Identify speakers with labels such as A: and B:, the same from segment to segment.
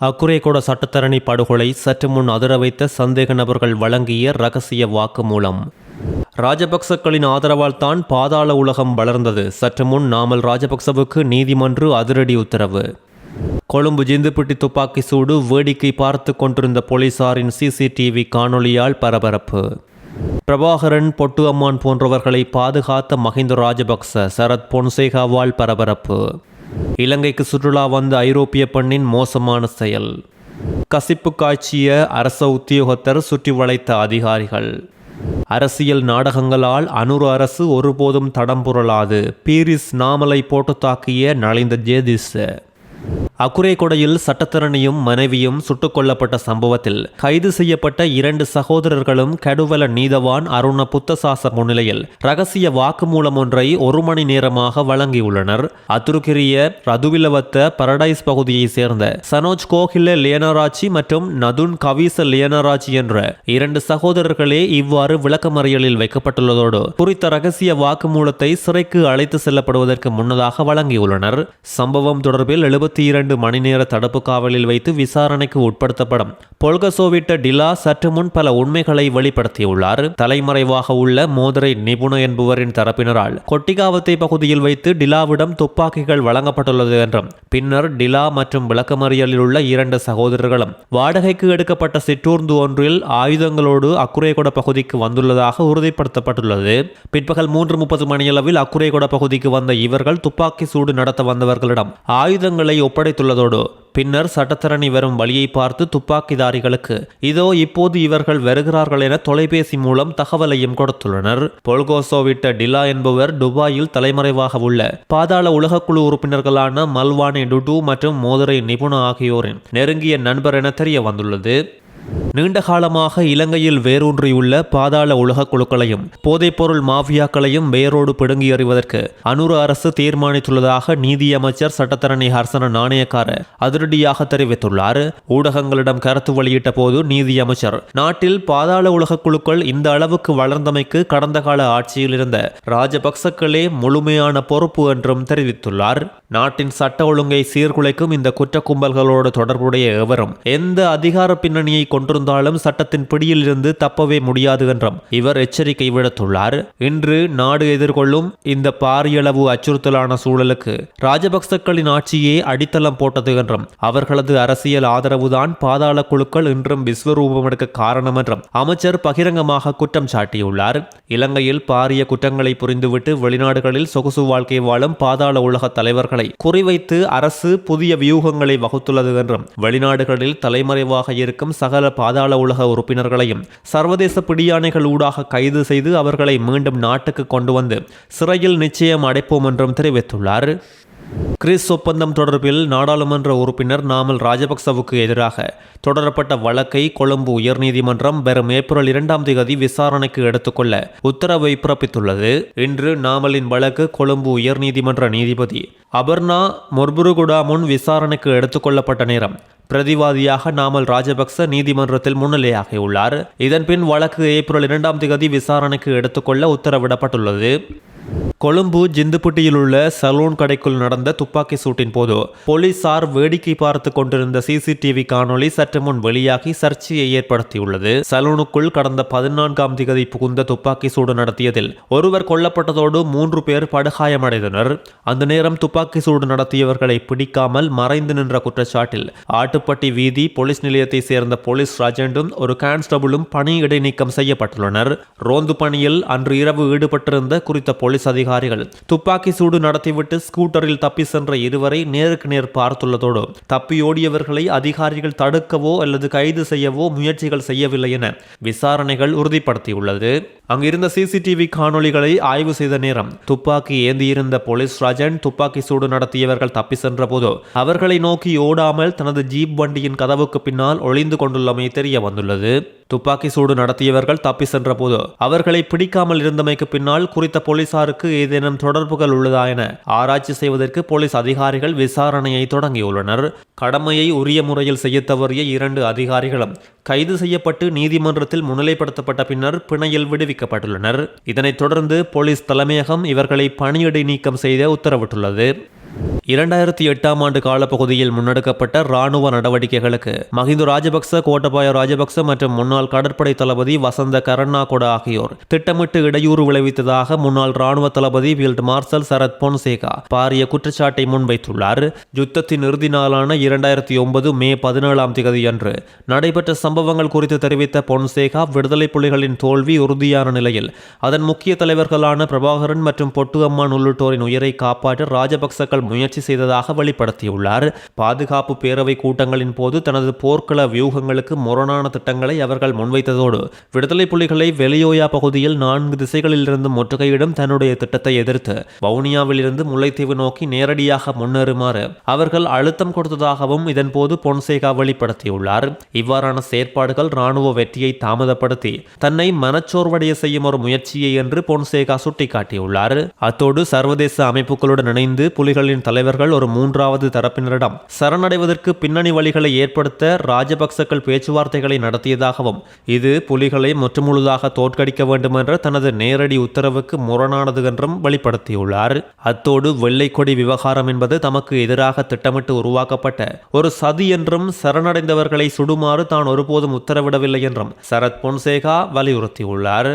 A: அக்குரேகொட சட்டத்தரணி படுகொலை சற்று முன் அதிர வைத்த சந்தேக நபர்கள் வழங்கிய ரகசிய வாக்குமூலம். ராஜபக்சக்களின் ஆதரவால் தான் பாதாள உலகம் வளர்ந்தது. சற்று முன் நாமல் ராஜபக்சவுக்கு நீதிமன்ற அதிரடி உத்தரவு. கொழும்பு ஜிந்துப்பிட்டி துப்பாக்கி சூடு வேடிக்கை பார்த்து கொண்டிருந்த போலீசாரின் சிசிடிவி காணொலியால் பரபரப்பு. பிரபாகரன், பொட்டு அம்மான் போன்றவர்களை பாதுகாத்த மஹிந்த ராஜபக்ச சரத் பொன்சேகாவால் பரபரப்பு. இலங்கைக்கு சுற்றுலா வந்த ஐரோப்பிய பெண்ணின் மோசமான செயல். கசிப்பு காய்ச்சிய அரச உத்தியோகத்தர் சுற்றி வளைத்த அதிகாரிகள். அரசியல் நாடகங்களால் அனுர அரசு ஒருபோதும் தடம் புரளாது. பீரிஸ் நாமலை போட்டு தாக்கிய நலிந்த ஜேதிஸ். அக்குரேகொடையில் சட்டத்தரணியும் மனைவியும் சுட்டுக் கொல்லப்பட்ட சம்பவத்தில் கைது செய்யப்பட்ட 2 சகோதரர்களும் கடுவல நீதவான் அருண புத்தசாச முன்னிலையில் ரகசிய வாக்குமூலம் ஒன்றை 1 மணி நேரமாக வழங்கியுள்ளனர். அத்துருக்கிரிய ரதுவிலவத்த பரடைஸ் பகுதியை சேர்ந்த சனோஜ் கோகில லியனராட்சி மற்றும் நதுன் கவிச லியனராட்சி என்ற 2 சகோதரர்களே இவ்வாறு விளக்கமறியலில் வைக்கப்பட்டுள்ளதோடு குறித்த ரகசிய வாக்குமூலத்தை சிறைக்கு அழைத்து செல்லப்படுவதற்கு முன்னதாக வழங்கியுள்ளனர். சம்பவம் தொடர்பில் 72 மணி நேர தடுப்பு காவலில் வைத்து விசாரணைக்கு உட்படுத்தப்படும் பொல்கசோவிட்ட டிலா சற்று முன் பல உண்மைகளை வெளிப்படுத்தியுள்ளார். தலைமறைவாக உள்ள மோதிரை நிபுண என்பவரின் தரப்பினரால் கொட்டிகாவத்தை பகுதியில் வைத்து டிலாவிடம் துப்பாக்கிகள் வழங்கப்பட்டுள்ளது என்றும் பின்னர் டிலா மற்றும் விளக்கமறியலில் உள்ள 2 சகோதரர்களும் வாடகைக்கு எடுக்கப்பட்ட சிற்றூர்ந்து ஒன்றில் ஆயுதங்களோடு அக்குரேகொட பகுதிக்கு வந்துள்ளதாக உறுதிப்படுத்தப்பட்டுள்ளது. பிற்பகல் 3:30 மணியளவில் அக்குரேகொட பகுதிக்கு வந்த இவர்கள் துப்பாக்கி சூடு நடத்த வந்தவர்களிடம் ஆயுதங்களை ஒப்படைத்துள்ளதோடு பின்னர் சட்டத்தரணி வரும் வழியை பார்த்து துப்பாக்கிதாரிகளுக்கு இதோ இப்போது இவர்கள் வருகிறார்கள் என தொலைபேசி மூலம் தகவலையும் கொடுத்துள்ளனர். பொல்கோசோவிட்ட டிலா என்பவர் துபாயில் தலைமறைவாக உள்ள பாதாள உலகக்குழு உறுப்பினர்களான மல்வானே டுடு மற்றும் மோதிரை நிபுண ஆகியோரின் நெருங்கிய நண்பர் என தெரிய வந்துள்ளது. நீண்ட காலமாக இலங்கையில் வேரூன்றியுள்ள பாதாள உலக குழுக்களையும் போதைப்பொருள் மாஃபியாக்களையும் வேரோடு பிடுங்கி எறிவதற்கு அனுர அரசு தீர்மானித்துள்ளதாக நீதியமைச்சர் சட்டத்தரணி ஹர்சன நாணயக்கார அதிரடியாக தெரிவித்துள்ளார். ஊடகங்களிடம் கருத்து வெளியிட்ட போது நீதியமைச்சர் நாட்டில் பாதாள உலக குழுக்கள் இந்த அளவுக்கு வளர்ந்தமைக்கு கடந்த கால ஆட்சியில் இருந்த ராஜபக்சக்களே முழுமையான பொறுப்பு என்றும் தெரிவித்துள்ளார். நாட்டின் சட்ட ஒழுங்கை சீர்குலைக்கும் இந்த குற்ற கும்பல்களோடு தொடர்புடைய எவரும் எந்த அதிகார பின்னணியை கொண்டிருந்தாலும் சட்டத்தின் பிடியில் இருந்து தப்பவே முடியாது என்றும் இவர் எச்சரிக்கை விடுத்துள்ளார். இன்று நாடு எதிர்கொள்ளும் இந்த பாரியளவு அச்சுறுத்தலான சூழலுக்கு ராஜபக்சக்களின் ஆட்சியே அடித்தளம் போட்டது என்றும் அவர்களது அரசியல் ஆதரவுதான் பாதாள குழுக்கள் இன்றும் விஸ்வரூபம் எடுக்க காரணம் என்றும் அமைச்சர் பகிரங்கமாக குற்றம் சாட்டியுள்ளார். இலங்கையில் பாரிய குற்றங்களை புரிந்துவிட்டு வெளிநாடுகளில் சொகுசு வாழ்க்கை வாழும் பாதாள உலக தலைவர்களை குறிவைத்து அரசு புதிய வியூகங்களை வகுத்துள்ளது என்றும் வெளிநாடுகளில் தலைமறைவாக இருக்கும் சகல பாதாள உலக உறுப்பினர்களையும் சர்வதேச பிடியாணைகள் ஊடாக கைது செய்து அவர்களை மீண்டும் நாட்டுக்கு கொண்டு வந்து சிறையில் நிச்சயம் அடைப்போம் என்றும் தெரிவித்துள்ளார். கிறிஸ் ஒப்பந்தம் தொடர்பில் நாடாளுமன்ற உறுப்பினர் நாமல் ராஜபக்சவுக்கு எதிராக தொடரப்பட்ட வழக்கை கொழும்பு உயர்நீதிமன்றம் வரும் ஏப்ரல் 2 விசாரணைக்கு எடுத்துக்கொள்ள உத்தரவை பிறப்பித்துள்ளது. இன்று நாமலின் வழக்கு கொழும்பு உயர்நீதிமன்ற நீதிபதி அபர்ணா மொர்புருகுடா முன் விசாரணைக்கு எடுத்துக்கொள்ளப்பட்ட நேரம் பிரதிவாதியாக நாமல் ராஜபக்ச நீதிமன்றத்தில் முன்னிலையாகியுள்ளார். இதன்பின் வழக்கு ஏப்ரல் 2 விசாரணைக்கு எடுத்துக்கொள்ள உத்தரவிடப்பட்டுள்ளது. கொழும்பு ஜிந்துப்பிட்டியில் உள்ள சலூன் கடைக்குள் நடந்த துப்பாக்கி சூட்டின் போது போலீசார் வேடிக்கை பார்த்து கொண்டிருந்த சிசிடிவி காணொலி சற்று முன் வெளியாகி சர்ச்சையை ஏற்படுத்தியுள்ளது. சலூனுக்குள் கடந்த 14 புகுந்த துப்பாக்கி சூடு நடத்தியதில் ஒருவர் கொல்லப்பட்டதோடு 3 பேர் படுகாயமடைந்தனர். அந்த நேரம் துப்பாக்கி சூடு நடத்தியவர்களை பிடிக்காமல் மறைந்து நின்ற குற்றச்சாட்டில் ஆட்டுப்பட்டி வீதி போலீஸ் நிலையத்தை சேர்ந்த போலீஸ் ராஜெண்டும் ஒரு கான்ஸ்டபிளும் பணி இடைநீக்கம் செய்யப்பட்டுள்ளனர். ரோந்து பணியில் அன்று இரவு ஈடுபட்டிருந்த குறித்த போலீஸ் அதிகாரிகள் துப்பாக்கி சூடு நடத்திவிட்டு ஸ்கூட்டரில் தப்பி சென்ற இருவரை நேருக்கு நேர் பார்த்துள்ளதோடு தப்பியோடியவர்களை அதிகாரிகள் தடுக்கவோ அல்லது கைது செய்யவோ முயற்சிகள் செய்யவில்லை என விசாரணைகள் உறுதிப்படுத்தியுள்ளது. அங்கிருந்த சிசிடிவி காணொலிகளை ஆய்வு செய்த நேரம் துப்பாக்கி ஏந்தியிருந்த போலீஸ் ராஜன் துப்பாக்கி சூடு நடத்தியவர்கள் தப்பி சென்ற போது அவர்களை நோக்கி ஓடாமல் தனது ஜீப் வண்டியின் கதவுக்கு பின்னால் ஒளிந்து கொண்டுள்ளமை தெரிய வந்துள்ளது. துப்பாக்கி சூடு நடத்தியவர்கள் தப்பி சென்ற போது அவர்களை பிடிக்காமல் இருந்தமைக்கு பின்னால் குறித்த போலீசாருக்கு ஏதேனும் தொடர்புகள் உள்ளதா என ஆராய்ச்சி செய்வதற்கு போலீஸ் அதிகாரிகள் விசாரணையை தொடங்கியுள்ளனர். கடமையை உரிய முறையில் செய்ய தவறிய 2 அதிகாரிகளும் கைது செய்யப்பட்டு நீதிமன்றத்தில் முன்னிலைப்படுத்தப்பட்ட பின்னர் பிணையில் விடுவிக்கப்பட்டுள்ளனர். இதனைத் தொடர்ந்து போலீஸ் தலைமையகம் இவர்களை பணியிடை நீக்கம் செய்த உத்தரவிட்டுள்ளது. 2008ஆம் ஆண்டு காலப்பகுதியில் முன்னெடுக்கப்பட்ட இராணுவ நடவடிக்கைகளுக்கு மஹிந்த ராஜபக்ச, கோட்டபாய ராஜபக்ச மற்றும் முன்னாள் கடற்படை தளபதி வசந்த கரண்ணாகொட ஆகியோர் திட்டமிட்டு இடையூறு விளைவித்ததாக முன்னாள் இராணுவ தளபதி ஃபீல்ட் மார்ஷல் சரத் பொன்சேகா பாரிய குற்றச்சாட்டை முன்வைத்துள்ளார். யுத்தத்தின் இறுதி நாளான 2009 மே 17ஆம் தேதியன்று நடைபெற்ற சம்பவங்கள் குறித்து தெரிவித்த பொன்சேகா, விடுதலை புலிகளின் தோல்வி உறுதியான நிலையில் அதன் முக்கிய தலைவர்களான பிரபாகரன் மற்றும் பொட்டு அம்மான் உள்ளிட்டோரின் உயிரை காப்பாற்ற ராஜபக்சக்கள் முயற்சி செய்ததாக வெளிப்படுத்தியுள்ளார். பாதுகாப்பு பேரவை கூட்டங்களின் போது தனது போர்க்கள வியூகங்களுக்கு முரணான திட்டங்களை அவர்கள் முன்வைத்ததோடு விடுதலை புலிகளை வெளியோயா பகுதியில் 4 திசைகளிலிருந்து முற்றுகையிடும் தன்னுடைய திட்டத்தை எதிர்த்து வவுனியாவிலிருந்து முல்லைத்தீவு நோக்கி நேரடியாக முன்னேறுமாறு அவர்கள் அழுத்தம் கொடுத்ததாகவும் இதன்போது பொன்சேகா வெளிப்படுத்தியுள்ளார். இவ்வாறான செயற்பாடுகள் இராணுவ வெற்றியை தாமதப்படுத்தி தன்னை மனச்சோர்வடைய செய்யும் ஒரு முயற்சியை என்று பொன்சேகா சுட்டிக்காட்டியுள்ளார். அத்தோடு சர்வதேச அமைப்புகளுடன் இணைந்து புலிகளின் தலைவர்கள் ஒரு 3வது தரப்பினரிடம் சரணடைவதற்கு பின்னணி வழிகளை ஏற்படுத்த ராஜபக்சக்கள் பேச்சுவார்த்தைகளை நடத்தியதாகவும் இது புலிகளை முற்றுமுழுதாக தோற்கடிக்க வேண்டும் என்ற தனது நேரடி உத்தரவுக்கு முரணானது என்றும் வெளிப்படுத்தியுள்ளார். அத்தோடு வெள்ளைக்கொடி விவகாரம் என்பது தமக்கு எதிராக திட்டமிட்டு உருவாக்கப்பட்ட ஒரு சதி என்றும் சரணடைந்தவர்களை சுடுமாறு தான் ஒருபோதும் உத்தரவிடவில்லை என்றும் சரத் பொன்சேகா வலியுறுத்தியுள்ளார்.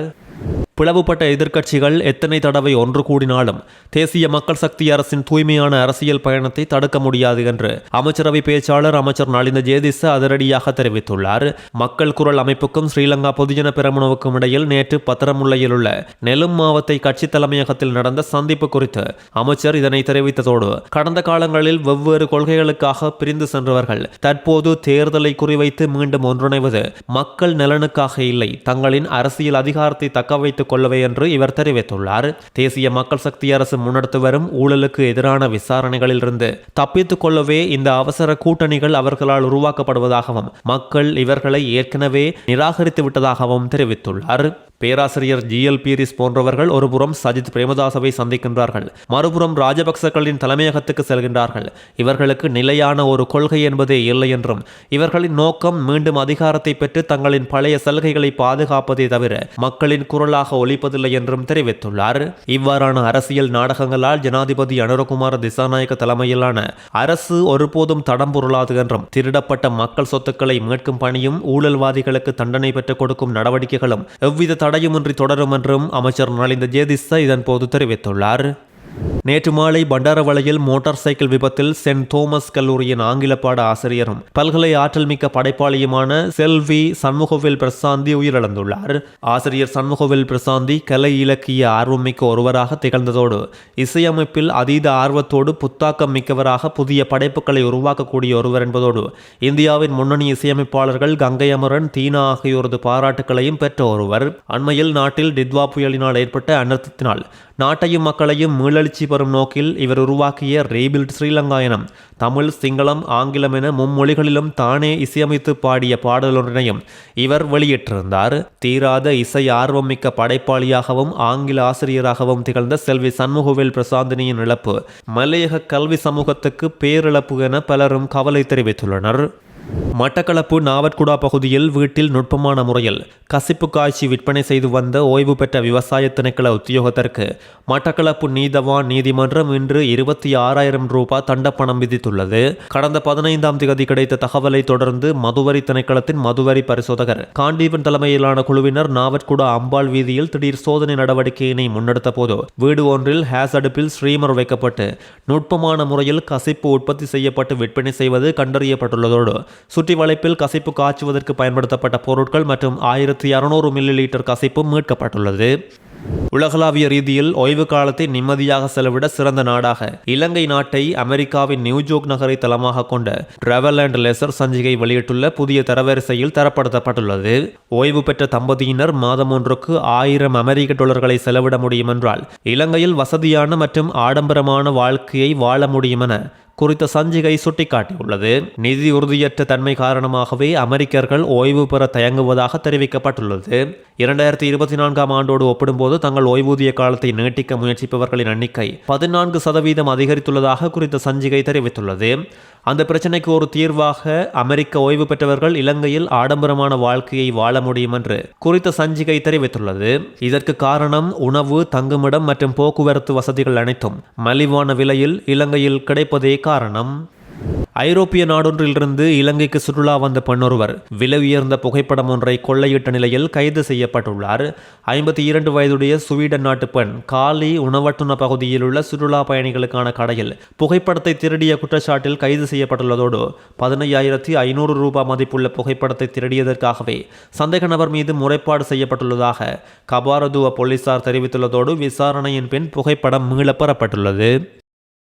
A: பிளவுபட்ட எதிர்க்கட்சிகள் எத்தனை தடவை ஒன்று கூடினாலும் தேசிய மக்கள் சக்தி அரசின் தூய்மையான அரசியல் பயணத்தை தடுக்க முடியாது என்று அமைச்சரவை பேச்சாளர் அமைச்சர் நலிந்த ஜேதிச அதிரடியாக தெரிவித்துள்ளார். மக்கள் குரல் அமைப்புக்கும் ஸ்ரீலங்கா பொதுஜன பெரமுனவுக்கும் இடையில் நேற்று பத்திரமுல்லையில் உள்ள நெலும் மாவட்ட கட்சி தலைமையகத்தில் நடந்த சந்திப்பு குறித்து அமைச்சர் இதனை தெரிவித்ததோடு கடந்த காலங்களில் வெவ்வேறு கொள்கைகளுக்காக பிரிந்து சென்றவர்கள் தற்போது தேர்தலை குறிவைத்து மீண்டும் ஒன்றிணைவது மக்கள் நலனுக்காக இல்லை, தங்களின் அரசியல் அதிகாரத்தை தக்க வைத்து கொள்ளவே என்று இவர் தெரிவித்துள்ளார். தேசிய மக்கள் சக்தி அரசு முன்னெடுத்து வரும் ஊழலுக்கு எதிரான விசாரணைகளில் இருந்து தப்பித்துக் கொள்ளவே இந்த அவசர கூட்டணிகள் அவர்களால் உருவாக்கப்படுவதாகவும் மக்கள் இவர்களை ஏற்கனவே நிராகரித்து விட்டதாகவும் தெரிவித்துள்ளார். பேராசிரியர் GL பீரிஸ் போன்றவர்கள் ஒருபுறம் சஜித் பிரேமதாசவை சந்திக்கின்றார்கள், மறுபுறம் ராஜபக்சக்களின் தலைமையகத்துக்கு செல்கின்றார்கள். இவர்களுக்கு நிலையான ஒரு கொள்கை என்பதே இல்லை என்றும் இவர்களின் நோக்கம் மீண்டும் அதிகாரத்தை பெற்று தங்களின் பழைய சலுகைகளை பாதுகாப்பதே தவிர மக்களின் குரலாக ஒலிப்பதில்லை என்றும் தெரிவித்துள்ளார். இவ்வாறான அரசியல் நாடகங்களால் ஜனாதிபதி அனுரகுமார திசாநாயக்க தலைமையிலான அரசு ஒருபோதும் தடம் பொருளாது என்றும் திருடப்பட்ட மக்கள் சொத்துக்களை மீட்கும் பணியும் ஊழல்வாதிகளுக்கு தண்டனை பெற்றுக் கொடுக்கும் நடவடிக்கைகளும் எவ்வித தடையுமின்றி தொடரும் என்றும் அமைச்சர் நலிந்த ஜேதிச இதன் போது தெரிவித்துள்ளார். நேற்று மாலை பண்டாரவளையில் மோட்டார் சைக்கிள் விபத்தில் சென்ட் தோமஸ் கல்லூரியின் ஆங்கில பாட ஆசிரியரும் பல்கலை ஆற்றல் மிக்க படைப்பாளியுமான செல்வி சண்முகவேல் பிரசாந்தி உயிரிழந்துள்ளார். ஆசிரியர் சண்முகவேல் பிரசாந்தி கலை இலக்கிய ஆர்வமிக்க ஒருவராக திகழ்ந்ததோடு இசையமைப்பில் அதீத ஆர்வத்தோடு புத்தாக்கம் மிக்கவராக புதிய படைப்புகளை உருவாக்கக்கூடிய ஒருவர் என்பதோடு இந்தியாவின் முன்னணி இசையமைப்பாளர்கள் கங்கை அமரன், தீனா ஆகியோரது பாராட்டுகளையும் பெற்ற ஒருவர். அண்மையில் நாட்டில் டித்வா புயலினால் ஏற்பட்ட அனர்த்தத்தினால் நாட்டையும் மக்களையும் மீளெழுச்சி பெறும் நோக்கில் இவர் உருவாக்கிய ரீபில்ட் ஸ்ரீலங்கா எனும் தமிழ், சிங்களம், ஆங்கிலம் என மும்மொழிகளிலும் தானே இசையமைத்து பாடிய பாடலொன்றினையும் இவர் வெளியிட்டிருந்தார். தீராத இசை ஆர்வம் மிக்க படைப்பாளியாகவும் ஆங்கில ஆசிரியராகவும் திகழ்ந்த செல்வி சண்முகவேல் பிரசாந்தினியின் இழப்பு மலையக கல்வி சமூகத்துக்கு பேரிழப்பு என பலரும் கவலை தெரிவித்துள்ளனர். மட்டக்களப்பு நாவட்குடா பகுதியில் வீட்டில் நுட்பமான முறையில் கசிப்பு காய்ச்சி விற்பனை செய்து வந்த ஓய்வு பெற்ற விவசாய திணைக்கள உத்தியோகத்தருக்கு மட்டக்களப்பு நீதவான் நீதிமன்றம் இன்று 26,000 ரூபாய் தண்டப்பணம் விதித்துள்ளது. கடந்த 15ஆம் தேதி கிடைத்த தகவலை தொடர்ந்து மதுவரி திணைக்களத்தின் மதுவரி பரிசோதகர் காண்டீபன் தலைமையிலான குழுவினர் நாவட்குடா அம்பாள் வீதியில் திடீர் சோதனை நடவடிக்கையினை முன்னெடுத்த போது வீடு ஒன்றில் ஹேஸ் அடுப்பில் ஸ்ரீமர் வைக்கப்பட்டு நுட்பமான முறையில் கசிப்பு உற்பத்தி செய்யப்பட்டு விற்பனை செய்வது கண்டறியப்பட்டுள்ளதோடு சுற்றி வளைப்பில் கசிப்பு காய்ச்சுவதற்கு பயன்படுத்தப்பட்ட பொருட்கள் மற்றும் 1,200 மில்லிலீட்டர் கசிப்பும் மீட்கப்பட்டுள்ளது. உலகளாவிய ரீதியில் ஓய்வு காலத்தை நிம்மதியாக செலவிட சிறந்த நாடாக இலங்கை நாட்டை அமெரிக்காவின் நியூஜோர்க் நகரை தளமாக கொண்ட டிராவல் அண்ட் லெசர் சஞ்சிகை வெளியிட்டுள்ள புதிய தரவரிசையில் தரப்படுத்தப்பட்டுள்ளது. ஓய்வு பெற்ற தம்பதியினர் மாதம் ஒன்றுக்கு $1,000 செலவிட முடியும் என்றால் இலங்கையில் வசதியான மற்றும் ஆடம்பரமான வாழ்க்கையை வாழ முடியும் என குறித்த சஞ்சிகை சுட்டிக்காட்டியுள்ளது. நிதி உறுதியற்ற தன்மை காரணமாகவே அமெரிக்கர்கள் ஓய்வு பெற தயங்குவதாக தெரிவிக்கப்பட்டுள்ளது. 2024 ஆண்டோடு ஒப்பிடும்போது தங்கள் ஓய்வூதிய காலத்தை நீட்டிக்க முயற்சிப்பவர்களின் எண்ணிக்கை 14% அதிகரித்துள்ளதாக குறித்த சஞ்சிகை தெரிவித்துள்ளது. அந்த பிரச்சினைக்கு ஒரு தீர்வாக அமெரிக்க ஓய்வு பெற்றவர்கள் இலங்கையில் ஆடம்பரமான வாழ்க்கையை வாழ முடியும் என்று குறித்த சஞ்சிகை தெரிவித்துள்ளது. இதற்கு காரணம் உணவு, தங்குமிடம் மற்றும் போக்குவரத்து வசதிகள் அனைத்தும் மலிவான விலையில் இலங்கையில் கிடைப்பதே காரணம். ஐரோப்பிய நாடொன்றிலிருந்து இலங்கைக்கு சுற்றுலா வந்த பெண்ணொருவர் விலை உயர்ந்த புகைப்படம் ஒன்றை கொள்ளையிட்ட நிலையில் கைது செய்யப்பட்டுள்ளார். 52 வயதுடைய ஸ்வீடன் நாட்டு பெண் காலி உணவட்டுண பகுதியில் உள்ள சுற்றுலா பயணிகளுக்கான கடையில் புகைப்படத்தை திருடிய குற்றச்சாட்டில் கைது செய்யப்பட்டுள்ளதோடு 15,500 ரூபாய் மதிப்புள்ள புகைப்படத்தை திருடியதற்காகவே சந்தேக நபர் மீது முறைப்பாடு செய்யப்பட்டுள்ளதாக கபாரதுவ போலீசார் தெரிவித்துள்ளதோடு விசாரணையின் பின் புகைப்படம் மீளப் பெறப்பட்டுள்ளது.